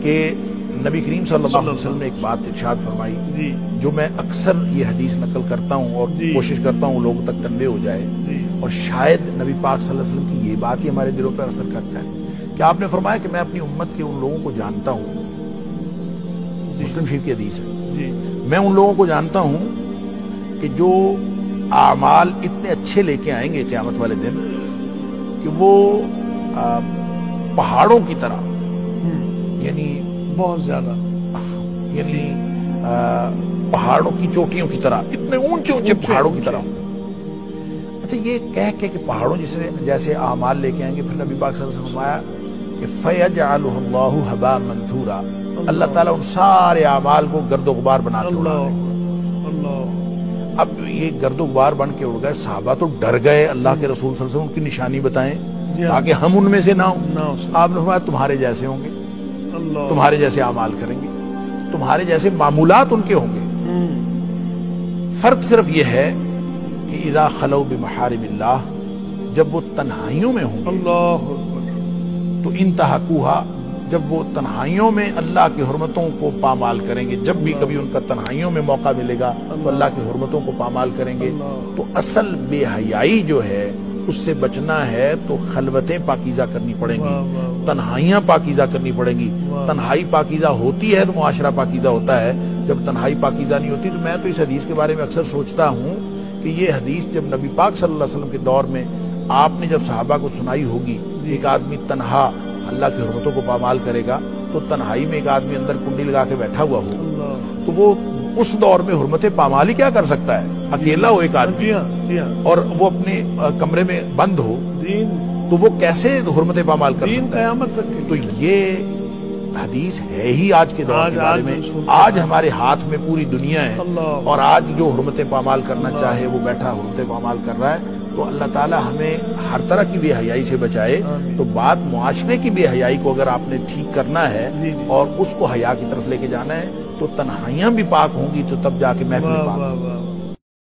کہ نبی کریم صلی اللہ علیہ وسلم نے ایک بات ارشاد فرمائی جو میں اکثر یہ حدیث نقل کرتا ہوں اور کوشش کرتا ہوں لوگوں تک کنوے ہو جائے، اور شاید نبی پاک صلی اللہ علیہ وسلم کی یہ بات ہی ہمارے دلوں پر اثر کرتا ہے کہ آپ نے فرمایا کہ میں اپنی امت کے ان لوگوں کو جانتا ہوں، مسلم شریف کی حدیث ہے، میں ان لوگوں کو جانتا ہوں کہ جو اعمال اتنے اچھے لے کے آئیں گے قیامت والے دن کہ وہ پہاڑوں کی طرح، یعنی بہت زیادہ، یعنی پہاڑوں کی چوٹیوں کی طرح، اتنے اونچے اونچے پہاڑوں کی طرح. اچھا یہ کہہ کے کہ پہاڑوں جیسے اعمال لے کے آئیں گے، پھر نبی پاک صلی اللہ علیہ وسلم فرمایا کہ فَيَجْعَلُهُ اللَّهُ هَبَاءً مَنْثُورًا، اللہ تعالیٰ ان سارے اعمال کو گرد و غبار بنا کے اڑا دے. اب یہ گرد و غبار بن کے اڑ گئے، صحابہ تو ڈر گئے، اللہ کے رسول صلی اللہ علیہ وسلم ان کی نشانی بتائیں تاکہ ہم ان میں سے نہ ہوں. آپ نے فرمایا تمہارے جیسے ہوں گے، تمہارے جیسے اعمال کریں گے، تمہارے جیسے معمولات ان کے ہوں گے. فرق صرف یہ ہے کہ اذا خلو بمحارم اللہ، جب وہ تنہائیوں میں ہوں گے تو انتہکوہا، جب وہ تنہائیوں میں اللہ کی حرمتوں کو پامال کریں گے، جب بھی کبھی ان کا تنہائیوں میں موقع ملے گا تو اللہ کی حرمتوں کو پامال کریں گے. تو اصل بے حیائی جو ہے اس سے بچنا ہے تو خلوتیں پاکیزہ کرنی پڑیں گی، تنہائیاں پاکیزہ کرنی پڑیں گی. تنہائی پاکیزہ ہوتی ہے تو معاشرہ پاکیزہ ہوتا ہے، جب تنہائی پاکیزہ نہیں ہوتی. تو میں تو اس حدیث کے بارے میں اکثر سوچتا ہوں کہ یہ حدیث جب نبی پاک صلی اللہ علیہ وسلم کے دور میں آپ نے جب صحابہ کو سنائی ہوگی، ایک آدمی تنہا اللہ کی حرمتوں کو پامال کرے گا، تو تنہائی میں ایک آدمی اندر کنڈی لگا کے بیٹھا ہوا ہو تو وہ اس دور میں حرمتیں پامال ہی کیا کر سکتا ہے؟ اکیلا ہو ایک آدمی اور وہ اپنے کمرے میں بند ہو تو وہ کیسے حرمتیں پامال کر سکتا ہے؟ تو یہ حدیث ہے ہی آج کے دور کے بارے میں. آج ہمارے ہاتھ میں پوری دنیا ہے اور آج جو حرمتیں پامال کرنا چاہے وہ بیٹھا حرمتیں پامال کر رہا ہے. تو اللہ تعالیٰ ہمیں ہر طرح کی بے حیائی سے بچائے. تو بات معاشرے کی بے حیائی کو اگر آپ نے ٹھیک کرنا ہے اور اس کو حیا کی طرف لے کے جانا ہے تو تنہائیاں بھی پاک ہوں گی تو تب جا کے محفل پاک ہوگی.